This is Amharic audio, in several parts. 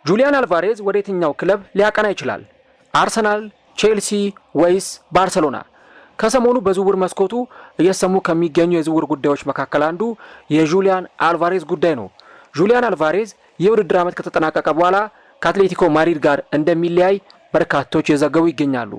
ጁሊያን አልቫሬዝ ወደ የትኛው ክለብ ሊያቀና ይችላል? አርሰናል፣ ቼልሲ ወይስ ባርሰሎና? ከሰሞኑ በዝውውር መስኮቱ እየሰሙ ከሚገኙ የዝውውር ጉዳዮች መካከል አንዱ የጁሊያን አልቫሬዝ ጉዳይ ነው። ጁሊያን አልቫሬዝ የውድድር ዓመት ከተጠናቀቀ በኋላ ከአትሌቲኮ ማድሪድ ጋር እንደሚለያይ በርካቶች የዘገቡ ይገኛሉ።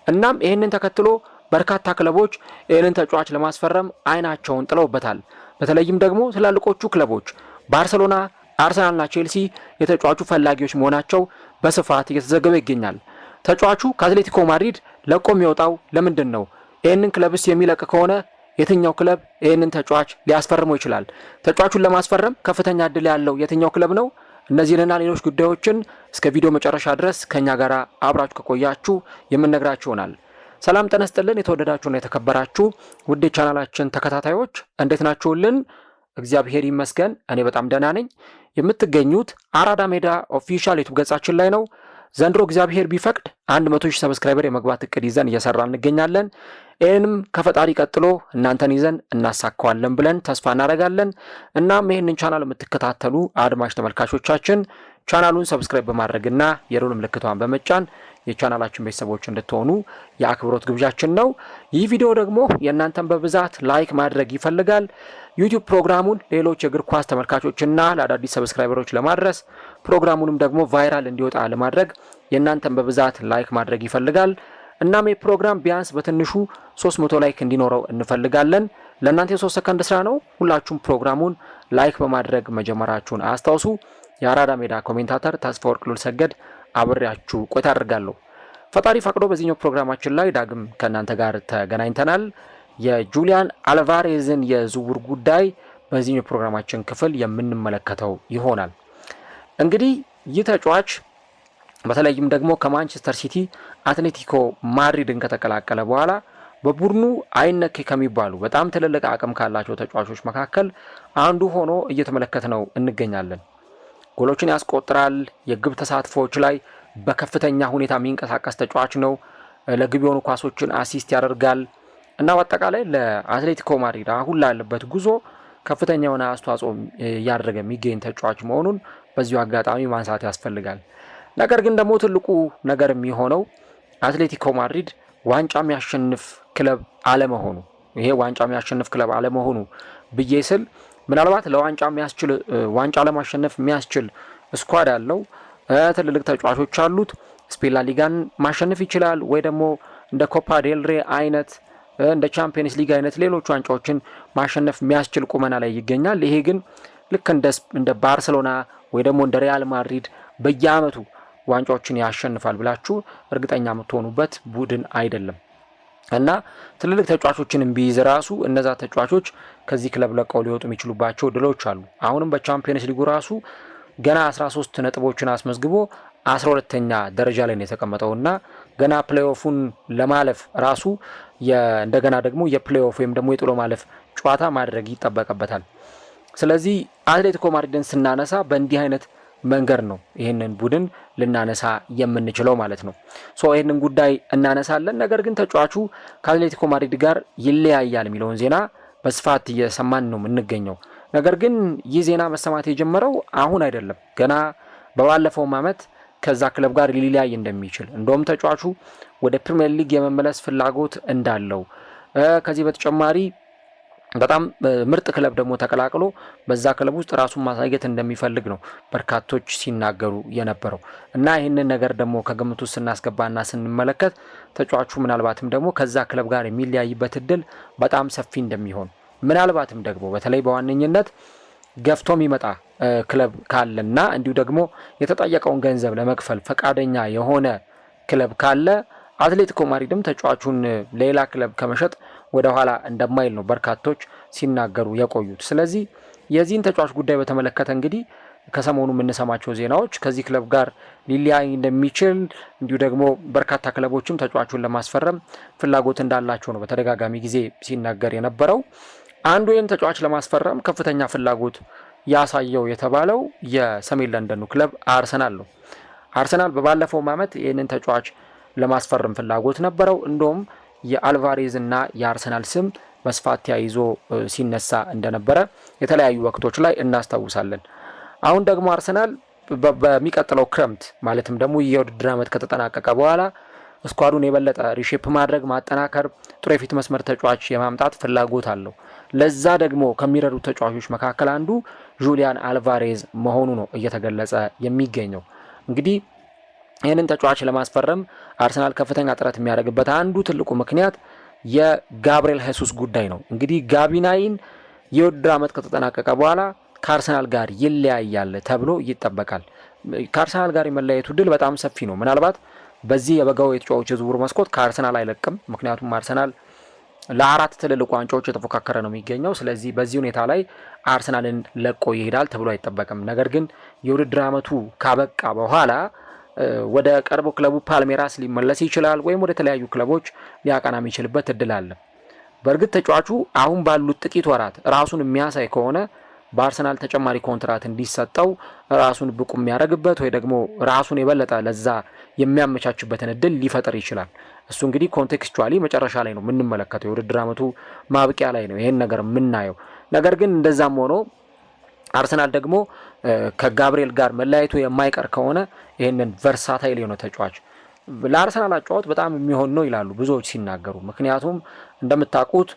እናም ይህንን ተከትሎ በርካታ ክለቦች ይህንን ተጫዋች ለማስፈረም አይናቸውን ጥለውበታል። በተለይም ደግሞ ትላልቆቹ ክለቦች ባርሰሎና፣ አርሰናልና ቼልሲ የተጫዋቹ ፈላጊዎች መሆናቸው በስፋት እየተዘገበ ይገኛል። ተጫዋቹ ከአትሌቲኮ ማድሪድ ለቆ የሚወጣው ለምንድን ነው? ይህንን ክለብስ የሚለቅ ከሆነ የትኛው ክለብ ይህንን ተጫዋች ሊያስፈርመው ይችላል? ተጫዋቹን ለማስፈረም ከፍተኛ እድል ያለው የትኛው ክለብ ነው? እነዚህንና ሌሎች ጉዳዮችን እስከ ቪዲዮ መጨረሻ ድረስ ከኛ ጋር አብራችሁ ከቆያችሁ የምንነግራችሁ ይሆናል። ሰላም ጤና ይስጥልን። የተወደዳችሁና የተከበራችሁ ውድ ቻናላችን ተከታታዮች እንዴት ናችሁልን? እግዚአብሔር ይመስገን እኔ በጣም ደህና ነኝ። የምትገኙት አራዳ ሜዳ ኦፊሻል ዩቲዩብ ገጻችን ላይ ነው። ዘንድሮ እግዚአብሔር ቢፈቅድ 100,000 ሰብስክራይበር የመግባት እቅድ ይዘን እየሰራ እንገኛለን። ይህንም ከፈጣሪ ቀጥሎ እናንተን ይዘን እናሳካዋለን ብለን ተስፋ እናደርጋለን። እናም ይህንን ቻናል የምትከታተሉ አድማጭ ተመልካቾቻችን ቻናሉን ሰብስክራይብ በማድረግና የደወል ምልክቷን በመጫን የቻናላችን ቤተሰቦች እንድትሆኑ የአክብሮት ግብዣችን ነው። ይህ ቪዲዮ ደግሞ የእናንተን በብዛት ላይክ ማድረግ ይፈልጋል። ዩቲዩብ ፕሮግራሙን ሌሎች የእግር ኳስ ተመልካቾችና ለአዳዲስ ሰብስክራይበሮች ለማድረስ ፕሮግራሙንም ደግሞ ቫይራል እንዲወጣ ለማድረግ የእናንተን በብዛት ላይክ ማድረግ ይፈልጋል። እናም የፕሮግራም ቢያንስ በትንሹ 300 ላይክ እንዲኖረው እንፈልጋለን። ለእናንተ የ3 ሰከንድ ስራ ነው። ሁላችሁም ፕሮግራሙን ላይክ በማድረግ መጀመራችሁን አስታውሱ። የአራዳ ሜዳ ኮሜንታተር ተስፋወርቅ ሉልሰገድ አብሬያችሁ ቆይታ አድርጋለሁ። ፈጣሪ ፈቅዶ በዚህኛው ፕሮግራማችን ላይ ዳግም ከእናንተ ጋር ተገናኝተናል። የጁሊያን አልቫሬዝን የዝውውር ጉዳይ በዚህኛው ፕሮግራማችን ክፍል የምንመለከተው ይሆናል። እንግዲህ ይህ ተጫዋች በተለይም ደግሞ ከማንቸስተር ሲቲ አትሌቲኮ ማድሪድን ከተቀላቀለ በኋላ በቡድኑ አይነክ ከሚባሉ በጣም ትልልቅ አቅም ካላቸው ተጫዋቾች መካከል አንዱ ሆኖ እየተመለከትነው እንገኛለን። ጎሎችን ያስቆጥራል። የግብ ተሳትፎዎች ላይ በከፍተኛ ሁኔታ የሚንቀሳቀስ ተጫዋች ነው። ለግብ የሆኑ ኳሶችን አሲስት ያደርጋል እና በአጠቃላይ ለአትሌቲኮ ማድሪድ አሁን ላለበት ጉዞ ከፍተኛ የሆነ አስተዋጽኦ እያደረገ የሚገኝ ተጫዋች መሆኑን በዚሁ አጋጣሚ ማንሳት ያስፈልጋል። ነገር ግን ደግሞ ትልቁ ነገር የሚሆነው አትሌቲኮ ማድሪድ ዋንጫ የሚያሸንፍ ክለብ አለመሆኑ፣ ይሄ ዋንጫ የሚያሸንፍ ክለብ አለመሆኑ ብዬ ስል ምናልባት ለዋንጫ የሚያስችል ዋንጫ ለማሸነፍ የሚያስችል ስኳድ ያለው ትልልቅ ተጫዋቾች አሉት። ስፔን ላ ሊጋን ማሸነፍ ይችላል ወይ ደግሞ እንደ ኮፓ ዴል ሬ አይነት እንደ ቻምፒየንስ ሊግ አይነት ሌሎች ዋንጫዎችን ማሸነፍ የሚያስችል ቁመና ላይ ይገኛል። ይሄ ግን ልክ እንደ ባርሰሎና ወይ ደግሞ እንደ ሪያል ማድሪድ በየአመቱ ዋንጫዎችን ያሸንፋል ብላችሁ እርግጠኛ የምትሆኑበት ቡድን አይደለም እና ትልልቅ ተጫዋቾችን ቢይዝ ራሱ እነዛ ተጫዋቾች ከዚህ ክለብ ለቀው ሊወጡ የሚችሉባቸው ድሎች አሉ። አሁንም በቻምፒየንስ ሊጉ ራሱ ገና 13 ነጥቦችን አስመዝግቦ 12ኛ ደረጃ ላይ ነው የተቀመጠውና ገና ፕሌይኦፉን ለማለፍ ራሱ እንደገና ደግሞ የፕሌይኦፍ ወይም ደግሞ የጥሎ ማለፍ ጨዋታ ማድረግ ይጠበቅበታል። ስለዚህ አትሌቲኮ ማድሪድን ስናነሳ በእንዲህ አይነት መንገድ ነው ይህንን ቡድን ልናነሳ የምንችለው ማለት ነው። ይህንን ጉዳይ እናነሳለን። ነገር ግን ተጫዋቹ ከአትሌቲኮ ማድሪድ ጋር ይለያያል የሚለውን ዜና በስፋት እየሰማን ነው የምንገኘው። ነገር ግን ይህ ዜና መሰማት የጀመረው አሁን አይደለም። ገና በባለፈውም ዓመት ከዛ ክለብ ጋር ሊለያይ እንደሚችል እንደውም ተጫዋቹ ወደ ፕሪሚየር ሊግ የመመለስ ፍላጎት እንዳለው ከዚህ በተጨማሪ በጣም ምርጥ ክለብ ደግሞ ተቀላቅሎ በዛ ክለብ ውስጥ ራሱን ማሳየት እንደሚፈልግ ነው በርካቶች ሲናገሩ የነበረው እና ይህንን ነገር ደግሞ ከግምት ውስጥ ስናስገባና ስንመለከት ተጫዋቹ ምናልባትም ደግሞ ከዛ ክለብ ጋር የሚለያይበት እድል በጣም ሰፊ እንደሚሆን ምናልባትም ደግሞ በተለይ በዋነኝነት ገፍቶ የሚመጣ ክለብ ካለና እንዲሁ ደግሞ የተጠየቀውን ገንዘብ ለመክፈል ፈቃደኛ የሆነ ክለብ ካለ አትሌቲኮ ማድሪድም ተጫዋቹን ሌላ ክለብ ከመሸጥ ወደ ኋላ እንደማይል ነው በርካቶች ሲናገሩ የቆዩት። ስለዚህ የዚህን ተጫዋች ጉዳይ በተመለከተ እንግዲህ ከሰሞኑ የምንሰማቸው ዜናዎች ከዚህ ክለብ ጋር ሊለያይ እንደሚችል እንዲሁ ደግሞ በርካታ ክለቦችም ተጫዋቹን ለማስፈረም ፍላጎት እንዳላቸው ነው በተደጋጋሚ ጊዜ ሲናገር የነበረው። አንዱ ይህን ተጫዋች ለማስፈረም ከፍተኛ ፍላጎት ያሳየው የተባለው የሰሜን ለንደኑ ክለብ አርሰናል ነው። አርሰናል በባለፈው ዓመት ይህንን ተጫዋች ለማስፈረም ፍላጎት ነበረው። እንደውም የአልቫሬዝ እና የአርሰናል ስም በስፋት ተያይዞ ሲነሳ እንደነበረ የተለያዩ ወቅቶች ላይ እናስታውሳለን። አሁን ደግሞ አርሰናል በሚቀጥለው ክረምት ማለትም ደግሞ የውድድር ዓመት ከተጠናቀቀ በኋላ ስኳዱን የበለጠ ሪሼፕ ማድረግ ማጠናከር፣ ጥሩ የፊት መስመር ተጫዋች የማምጣት ፍላጎት አለው። ለዛ ደግሞ ከሚረዱ ተጫዋቾች መካከል አንዱ ጁሊያን አልቫሬዝ መሆኑ ነው እየተገለጸ የሚገኘው። እንግዲህ ይህንን ተጫዋች ለማስፈረም አርሰናል ከፍተኛ ጥረት የሚያደርግበት አንዱ ትልቁ ምክንያት የጋብሪኤል ሄሱስ ጉዳይ ነው። እንግዲህ ጋቢናይን የውድድር ዓመት ከተጠናቀቀ በኋላ ከአርሰናል ጋር ይለያያል ተብሎ ይጠበቃል። ከአርሰናል ጋር የመለያየቱ ድል በጣም ሰፊ ነው። ምናልባት በዚህ የበጋው የተጫዋቾች የዝውውር መስኮት ከአርሰናል አይለቅም። ምክንያቱም አርሰናል ለ4 ትልልቅ ዋንጫዎች የተፎካከረ ነው የሚገኘው። ስለዚህ በዚህ ሁኔታ ላይ አርሰናልን ለቆ ይሄዳል ተብሎ አይጠበቅም። ነገር ግን የውድድር ዓመቱ ካበቃ በኋላ ወደ ቀርቦ ክለቡ ፓልሜራስ ሊመለስ ይችላል፣ ወይም ወደ ተለያዩ ክለቦች ሊያቀና የሚችልበት እድል አለ። በእርግጥ ተጫዋቹ አሁን ባሉት ጥቂት ወራት ራሱን የሚያሳይ ከሆነ በአርሰናል ተጨማሪ ኮንትራት እንዲሰጠው ራሱን ብቁ የሚያደርግበት ወይ ደግሞ ራሱን የበለጠ ለዛ የሚያመቻችበትን እድል ሊፈጥር ይችላል። እሱ እንግዲህ ኮንቴክስቹዋሊ መጨረሻ ላይ ነው የምንመለከተው፣ የውድድር ዓመቱ ማብቂያ ላይ ነው ይሄን ነገር የምናየው። ነገር ግን እንደዛም ሆኖ አርሰናል ደግሞ ከጋብሪኤል ጋር መለያየቱ የማይቀር ከሆነ ይህንን ቨርሳታይል የሆነ ተጫዋች ለአርሰናል አጫዋት በጣም የሚሆን ነው ይላሉ ብዙዎች ሲናገሩ። ምክንያቱም እንደምታውቁት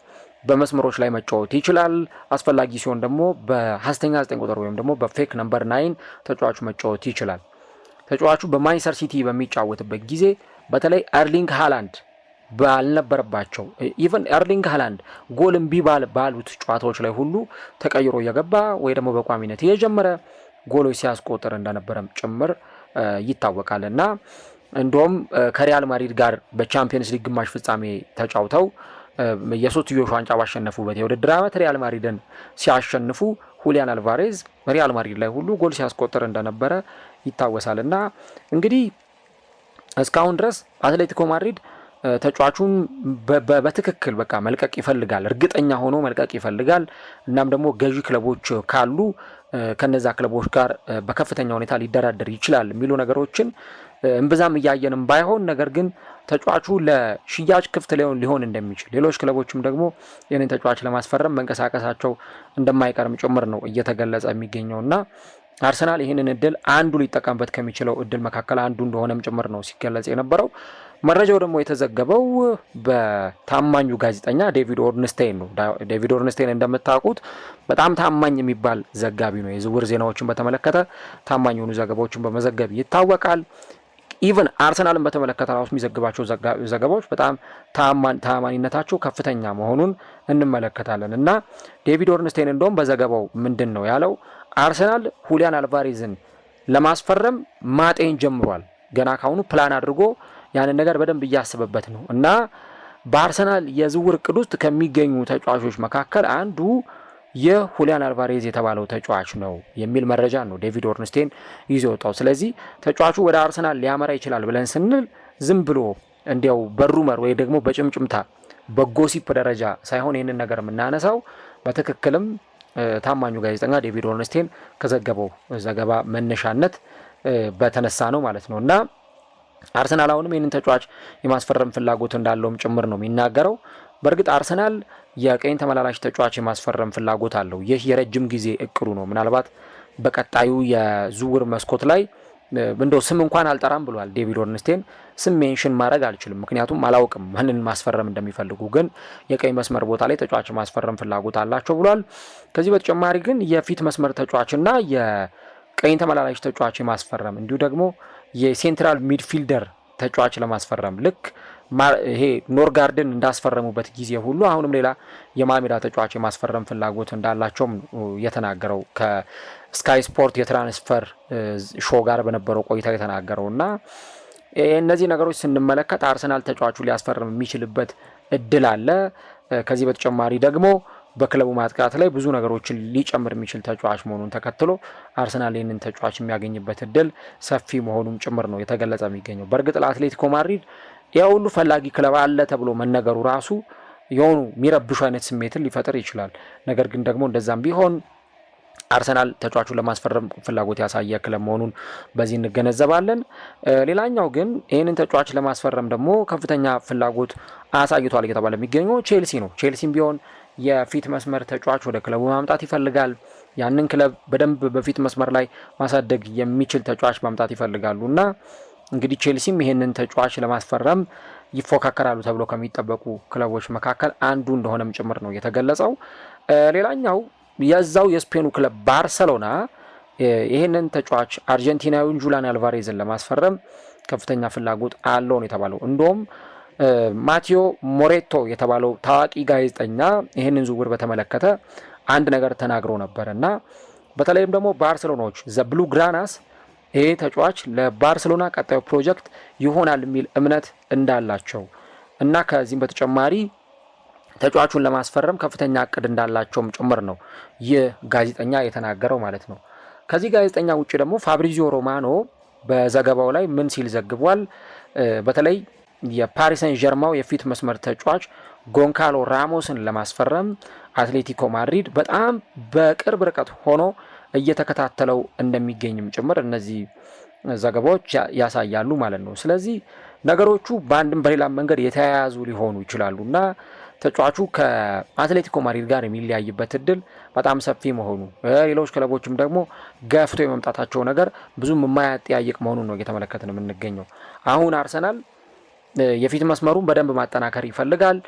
በመስመሮች ላይ መጫወት ይችላል። አስፈላጊ ሲሆን ደግሞ በሐሰተኛ 9 ቁጥር ወይም ደግሞ በፌክ ነምበር 9 ተጫዋቹ መጫወት ይችላል። ተጫዋቹ በማንቸስተር ሲቲ በሚጫወትበት ጊዜ በተለይ ኤርሊንግ ሃላንድ ባልነበረባቸው ኢቨን ኤርሊንግ ሃላንድ ጎል እምቢ ባሉት ጨዋታዎች ላይ ሁሉ ተቀይሮ እየገባ ወይ ደግሞ በቋሚነት የጀመረ ጎሎች ሲያስቆጥር እንደነበረም ጭምር ይታወቃል። እና እንደውም ከሪያል ማድሪድ ጋር በቻምፒየንስ ሊግ ግማሽ ፍጻሜ ተጫውተው የሶስትዮሽ ዋንጫ ባሸነፉበት የውድድር ዓመት ሪያል ማድሪድን ሲያሸንፉ ሁሊያን አልቫሬዝ ሪያል ማድሪድ ላይ ሁሉ ጎል ሲያስቆጥር እንደነበረ ይታወሳል። እና እንግዲህ እስካሁን ድረስ አትሌቲኮ ማድሪድ ተጫዋቹን በትክክል በቃ መልቀቅ ይፈልጋል፣ እርግጠኛ ሆኖ መልቀቅ ይፈልጋል። እናም ደግሞ ገዢ ክለቦች ካሉ ከነዛ ክለቦች ጋር በከፍተኛ ሁኔታ ሊደራደር ይችላል የሚሉ ነገሮችን እምብዛም እያየንም ባይሆን፣ ነገር ግን ተጫዋቹ ለሽያጭ ክፍት ሊሆን እንደሚችል ሌሎች ክለቦችም ደግሞ ይህንን ተጫዋች ለማስፈረም መንቀሳቀሳቸው እንደማይቀርም ጭምር ነው እየተገለጸ የሚገኘውና አርሰናል ይህንን እድል አንዱ ሊጠቀምበት ከሚችለው እድል መካከል አንዱ እንደሆነም ጭምር ነው ሲገለጽ የነበረው። መረጃው ደግሞ የተዘገበው በታማኙ ጋዜጠኛ ዴቪድ ኦርንስቴን ነው። ዴቪድ ኦርንስቴን እንደምታውቁት በጣም ታማኝ የሚባል ዘጋቢ ነው። የዝውውር ዜናዎችን በተመለከተ ታማኝ የሆኑ ዘገባዎችን በመዘገብ ይታወቃል። ኢቨን አርሰናልን በተመለከተ ራሱ የሚዘግባቸው ዘገባዎች በጣም ታማኝነታቸው ከፍተኛ መሆኑን እንመለከታለን። እና ዴቪድ ኦርንስቴን እንደውም በዘገባው ምንድን ነው ያለው? አርሰናል ሁሊያን አልቫሬዝን ለማስፈረም ማጤን ጀምሯል። ገና ካሁኑ ፕላን አድርጎ ያንን ነገር በደንብ እያስበበት ነው። እና በአርሰናል የዝውውር እቅድ ውስጥ ከሚገኙ ተጫዋቾች መካከል አንዱ የሁሊያን አልቫሬዝ የተባለው ተጫዋች ነው የሚል መረጃ ነው ዴቪድ ኦርንስቴን ይዞ ወጣው። ስለዚህ ተጫዋቹ ወደ አርሰናል ሊያመራ ይችላል ብለን ስንል ዝም ብሎ እንዲያው በሩመር ወይ ደግሞ በጭምጭምታ በጎሲፕ ደረጃ ሳይሆን ይህንን ነገር የምናነሳው በትክክልም ታማኙ ጋዜጠኛ ዴቪድ ኦርንስቴን ከዘገበው ዘገባ መነሻነት በተነሳ ነው ማለት ነው። እና አርሰናል አሁንም ይህንን ተጫዋች የማስፈረም ፍላጎት እንዳለውም ጭምር ነው የሚናገረው። በእርግጥ አርሰናል የቀኝ ተመላላሽ ተጫዋች የማስፈረም ፍላጎት አለው። ይህ የረጅም ጊዜ እቅዱ ነው። ምናልባት በቀጣዩ የዝውውር መስኮት ላይ እንደው ስም እንኳን አልጠራም ብሏል ዴቪድ ኦርንስቴን። ስም ሜንሽን ማድረግ አልችልም፣ ምክንያቱም አላውቅም ማንን ማስፈረም እንደሚፈልጉ፣ ግን የቀኝ መስመር ቦታ ላይ ተጫዋች ማስፈረም ፍላጎት አላቸው ብሏል። ከዚህ በተጨማሪ ግን የፊት መስመር ተጫዋችና የቀኝ ተመላላሽ ተጫዋች የማስፈረም እንዲሁ ደግሞ የሴንትራል ሚድፊልደር ተጫዋች ለማስፈረም ልክ ይሄ ኖርጋርድን እንዳስፈረሙበት ጊዜ ሁሉ አሁንም ሌላ የማልሜዳ ተጫዋች የማስፈረም ፍላጎት እንዳላቸውም የተናገረው ከስካይ ስፖርት የትራንስፈር ሾው ጋር በነበረው ቆይታ የተናገረው። እና እነዚህ ነገሮች ስንመለከት አርሰናል ተጫዋቹ ሊያስፈርም የሚችልበት እድል አለ። ከዚህ በተጨማሪ ደግሞ በክለቡ ማጥቃት ላይ ብዙ ነገሮችን ሊጨምር የሚችል ተጫዋች መሆኑን ተከትሎ አርሰናል ይህንን ተጫዋች የሚያገኝበት እድል ሰፊ መሆኑን ጭምር ነው የተገለጸ የሚገኘው። በእርግጥ ለአትሌቲኮ ማድሪድ ያ ሁሉ ፈላጊ ክለብ አለ ተብሎ መነገሩ ራሱ የሆኑ የሚረብሹ አይነት ስሜትን ሊፈጥር ይችላል። ነገር ግን ደግሞ እንደዛም ቢሆን አርሰናል ተጫዋቹን ለማስፈረም ፍላጎት ያሳየ ክለብ መሆኑን በዚህ እንገነዘባለን። ሌላኛው ግን ይህንን ተጫዋች ለማስፈረም ደግሞ ከፍተኛ ፍላጎት አሳይቷል እየተባለ የሚገኘው ቼልሲ ነው። ቼልሲም ቢሆን የፊት መስመር ተጫዋች ወደ ክለቡ ማምጣት ይፈልጋል። ያንን ክለብ በደንብ በፊት መስመር ላይ ማሳደግ የሚችል ተጫዋች ማምጣት ይፈልጋሉና እንግዲህ ቼልሲም ይሄንን ተጫዋች ለማስፈረም ይፎካከራሉ ተብሎ ከሚጠበቁ ክለቦች መካከል አንዱ እንደሆነም ጭምር ነው የተገለጸው። ሌላኛው የዛው የስፔኑ ክለብ ባርሰሎና ይሄንን ተጫዋች አርጀንቲናዊውን ጁሊያን አልቫሬዝን ለማስፈረም ከፍተኛ ፍላጎት አለው ነው የተባለው። እንደውም ማቴዮ ሞሬቶ የተባለው ታዋቂ ጋዜጠኛ ይህንን ዝውውር በተመለከተ አንድ ነገር ተናግሮ ነበር እና በተለይም ደግሞ ባርሰሎናዎች ዘ ብሉ ግራናስ ይሄ ተጫዋች ለባርሰሎና ቀጣዩ ፕሮጀክት ይሆናል የሚል እምነት እንዳላቸው እና ከዚህም በተጨማሪ ተጫዋቹን ለማስፈረም ከፍተኛ እቅድ እንዳላቸውም ጭምር ነው ይህ ጋዜጠኛ የተናገረው ማለት ነው። ከዚህ ጋዜጠኛ ውጭ ደግሞ ፋብሪዚዮ ሮማኖ በዘገባው ላይ ምን ሲል ዘግቧል? በተለይ የፓሪስ ሰን ዠርማው የፊት መስመር ተጫዋች ጎንካሎ ራሞስን ለማስፈረም አትሌቲኮ ማድሪድ በጣም በቅርብ ርቀት ሆኖ እየተከታተለው እንደሚገኝም ጭምር እነዚህ ዘገባዎች ያሳያሉ ማለት ነው። ስለዚህ ነገሮቹ በአንድም በሌላ መንገድ የተያያዙ ሊሆኑ ይችላሉ እና ተጫዋቹ ከአትሌቲኮ ማድሪድ ጋር የሚለያይበት እድል በጣም ሰፊ መሆኑ፣ ሌሎች ክለቦችም ደግሞ ገፍቶ የመምጣታቸው ነገር ብዙም የማያጠያይቅ መሆኑን ነው እየተመለከትን የምንገኘው። አሁን አርሰናል የፊት መስመሩን በደንብ ማጠናከር ይፈልጋል።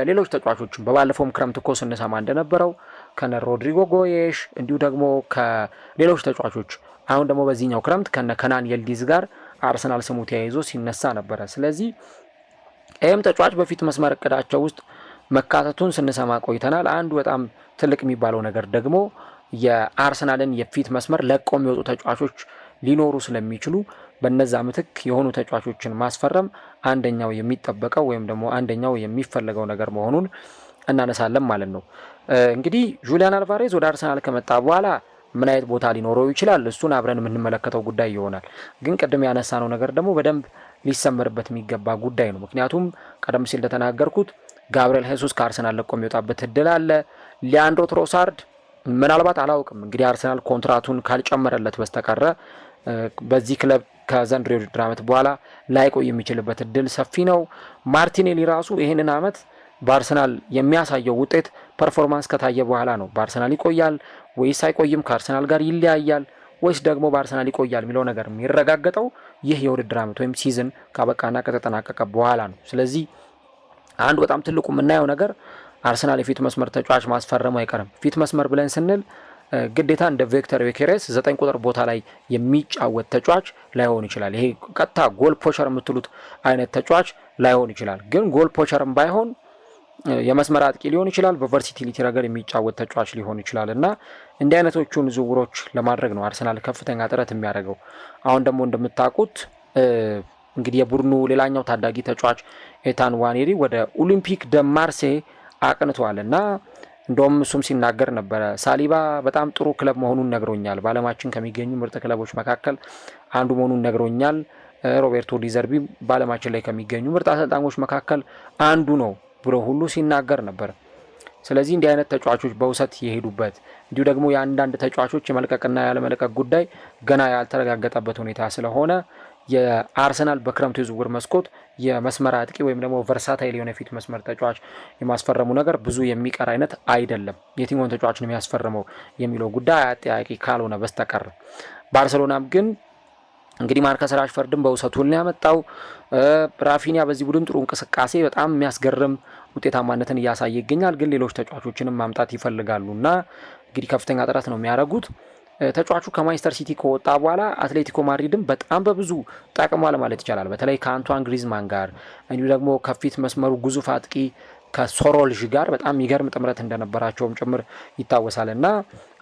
ሌሎች ተጫዋቾችም በባለፈውም ክረምት እኮ ስንሰማ እንደነበረው ከነ ሮድሪጎ ጎዬሽ እንዲሁ ደግሞ ከሌሎች ተጫዋቾች አሁን ደግሞ በዚህኛው ክረምት ከነ ከናን የልዲዝ ጋር አርሰናል ስሙ ተያይዞ ሲነሳ ነበረ። ስለዚህ ይህም ተጫዋች በፊት መስመር እቅዳቸው ውስጥ መካተቱን ስንሰማ ቆይተናል። አንዱ በጣም ትልቅ የሚባለው ነገር ደግሞ የአርሰናልን የፊት መስመር ለቆ የሚወጡ ተጫዋቾች ሊኖሩ ስለሚችሉ በነዛ ምትክ የሆኑ ተጫዋቾችን ማስፈረም አንደኛው የሚጠበቀው ወይም ደግሞ አንደኛው የሚፈለገው ነገር መሆኑን እናነሳለን ማለት ነው። እንግዲህ ጁሊያን አልቫሬዝ ወደ አርሰናል ከመጣ በኋላ ምን አይነት ቦታ ሊኖረው ይችላል? እሱን አብረን የምንመለከተው ጉዳይ ይሆናል። ግን ቅድም ያነሳነው ነገር ደግሞ በደንብ ሊሰመርበት የሚገባ ጉዳይ ነው። ምክንያቱም ቀደም ሲል እንደተናገርኩት ጋብሪኤል ሄሱስ ከአርሰናል ለቆ የሚወጣበት እድል አለ። ሊያንድሮ ትሮሳርድ ምናልባት አላውቅም እንግዲህ አርሰናል ኮንትራቱን ካልጨመረለት በስተቀረ በዚህ ክለብ ከዘንድሮ የውድድር ዓመት በኋላ ላይቆይ የሚችልበት እድል ሰፊ ነው። ማርቲኔሊ ራሱ ይህንን ዓመት በአርሰናል የሚያሳየው ውጤት ፐርፎርማንስ ከታየ በኋላ ነው በአርሰናል ይቆያል ወይስ አይቆይም፣ ከአርሰናል ጋር ይለያያል ወይስ ደግሞ በአርሰናል ይቆያል የሚለው ነገር የሚረጋገጠው ይህ የውድድር ዓመት ወይም ሲዝን ካበቃና ከተጠናቀቀ በኋላ ነው። ስለዚህ አንዱ በጣም ትልቁ የምናየው ነገር አርሰናል የፊት መስመር ተጫዋች ማስፈረሙ አይቀርም። ፊት መስመር ብለን ስንል ግዴታ እንደ ቪክተር ዮኬሬስ 9 ቁጥር ቦታ ላይ የሚጫወት ተጫዋች ላይሆን ይችላል። ይሄ ቀጥታ ጎል ፖቸር የምትሉት አይነት ተጫዋች ላይሆን ይችላል። ግን ጎል ፖቸርም ባይሆን የመስመር አጥቂ ሊሆን ይችላል፣ በቨርሲቲሊቲ ረገድ የሚጫወት ተጫዋች ሊሆን ይችላል እና እንዲህ አይነቶቹን ዝውውሮች ለማድረግ ነው አርሰናል ከፍተኛ ጥረት የሚያደርገው። አሁን ደግሞ እንደምታውቁት እንግዲህ የቡድኑ ሌላኛው ታዳጊ ተጫዋች ኤታን ዋኔሪ ወደ ኦሊምፒክ ደ ማርሴይ አቅንቷል እና እንደውም እሱም ሲናገር ነበረ ሳሊባ በጣም ጥሩ ክለብ መሆኑን ነግሮኛል፣ በዓለማችን ከሚገኙ ምርጥ ክለቦች መካከል አንዱ መሆኑን ነግሮኛል። ሮቤርቶ ዲዘርቢ በዓለማችን ላይ ከሚገኙ ምርጥ አሰልጣኞች መካከል አንዱ ነው ብሎ ሁሉ ሲናገር ነበር። ስለዚህ እንዲህ አይነት ተጫዋቾች በውሰት የሄዱበት እንዲሁ ደግሞ የአንዳንድ ተጫዋቾች የመልቀቅና ያለመልቀቅ ጉዳይ ገና ያልተረጋገጠበት ሁኔታ ስለሆነ የአርሰናል በክረምቱ የዝውውር መስኮት የመስመር አጥቂ ወይም ደግሞ ቨርሳታይል የሆነ ፊት መስመር ተጫዋች የማስፈረሙ ነገር ብዙ የሚቀር አይነት አይደለም። የትኛውን ተጫዋች ነው የሚያስፈርመው የሚለው ጉዳይ አጠያቂ ካልሆነ በስተቀር ባርሰሎናም ግን እንግዲህ ማርከስ ራሽፈርድን በውሰቱን ያመጣው ራፊኒያ በዚህ ቡድን ጥሩ እንቅስቃሴ በጣም የሚያስገርም ውጤታማነትን እያሳየ ይገኛል። ግን ሌሎች ተጫዋቾችንም ማምጣት ይፈልጋሉና እንግዲህ ከፍተኛ ጥረት ነው የሚያደርጉት። ተጫዋቹ ከማንቸስተር ሲቲ ከወጣ በኋላ አትሌቲኮ ማድሪድም በጣም በብዙ ጠቅሟል ማለት ይቻላል። በተለይ ከአንቷን ግሪዝማን ጋር እንዲሁ ደግሞ ከፊት መስመሩ ግዙፍ አጥቂ ከሶሮልዥ ጋር በጣም የሚገርም ጥምረት እንደነበራቸውም ጭምር ይታወሳል እና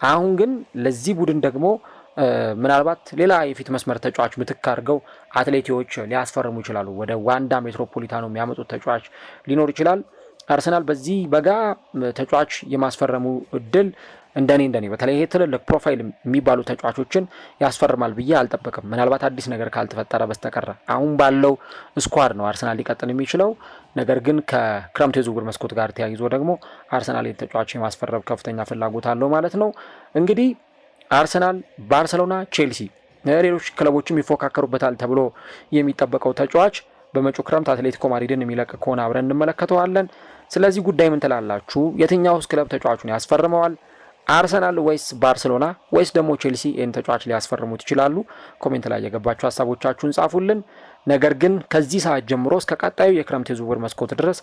አሁን ግን ለዚህ ቡድን ደግሞ ምናልባት ሌላ የፊት መስመር ተጫዋች ምትክ አድርገው አትሌቲዎች ሊያስፈርሙ ይችላሉ። ወደ ዋንዳ ሜትሮፖሊታኖ የሚያመጡት ተጫዋች ሊኖር ይችላል። አርሰናል በዚህ በጋ ተጫዋች የማስፈረሙ እድል እንደኔ በተለይ ይሄ ትልልቅ ፕሮፋይል የሚባሉ ተጫዋቾችን ያስፈርማል ብዬ አልጠበቅም፣ ምናልባት አዲስ ነገር ካልተፈጠረ በስተቀር። አሁን ባለው ስኳድ ነው አርሰናል ሊቀጥል የሚችለው። ነገር ግን ከክረምቱ የዝውውር መስኮት ጋር ተያይዞ ደግሞ አርሰናል ተጫዋች የማስፈረም ከፍተኛ ፍላጎት አለው ማለት ነው። እንግዲህ አርሰናል፣ ባርሰሎና፣ ቼልሲ ሌሎች ክለቦችም ይፎካከሩበታል ተብሎ የሚጠበቀው ተጫዋች በመጪው ክረምት አትሌቲኮ ማድሪድን የሚለቅ ከሆነ አብረን እንመለከተዋለን። ስለዚህ ጉዳይ ምን ትላላችሁ? የትኛውስ ክለብ ተጫዋቹን ያስፈርመዋል? አርሰናል ወይስ ባርሴሎና ወይስ ደግሞ ቼልሲ ይህን ተጫዋች ሊያስፈርሙት ይችላሉ? ኮሜንት ላይ የገባችሁ ሀሳቦቻችሁን ጻፉልን። ነገር ግን ከዚህ ሰዓት ጀምሮ እስከ ቀጣዩ የክረምት የዝውውር መስኮት ድረስ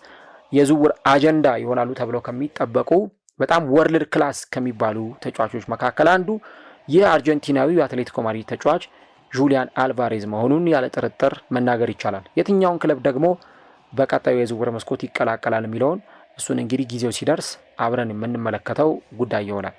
የዝውውር አጀንዳ ይሆናሉ ተብለው ከሚጠበቁ በጣም ወርልድ ክላስ ከሚባሉ ተጫዋቾች መካከል አንዱ የአርጀንቲናዊው የአትሌቲኮ ማድሪድ ተጫዋች ጁሊያን አልቫሬዝ መሆኑን ያለ ጥርጥር መናገር ይቻላል። የትኛውን ክለብ ደግሞ በቀጣዩ የዝውውር መስኮት ይቀላቀላል የሚለውን እሱን እንግዲህ ጊዜው ሲደርስ አብረን የምንመለከተው ጉዳይ ይሆናል።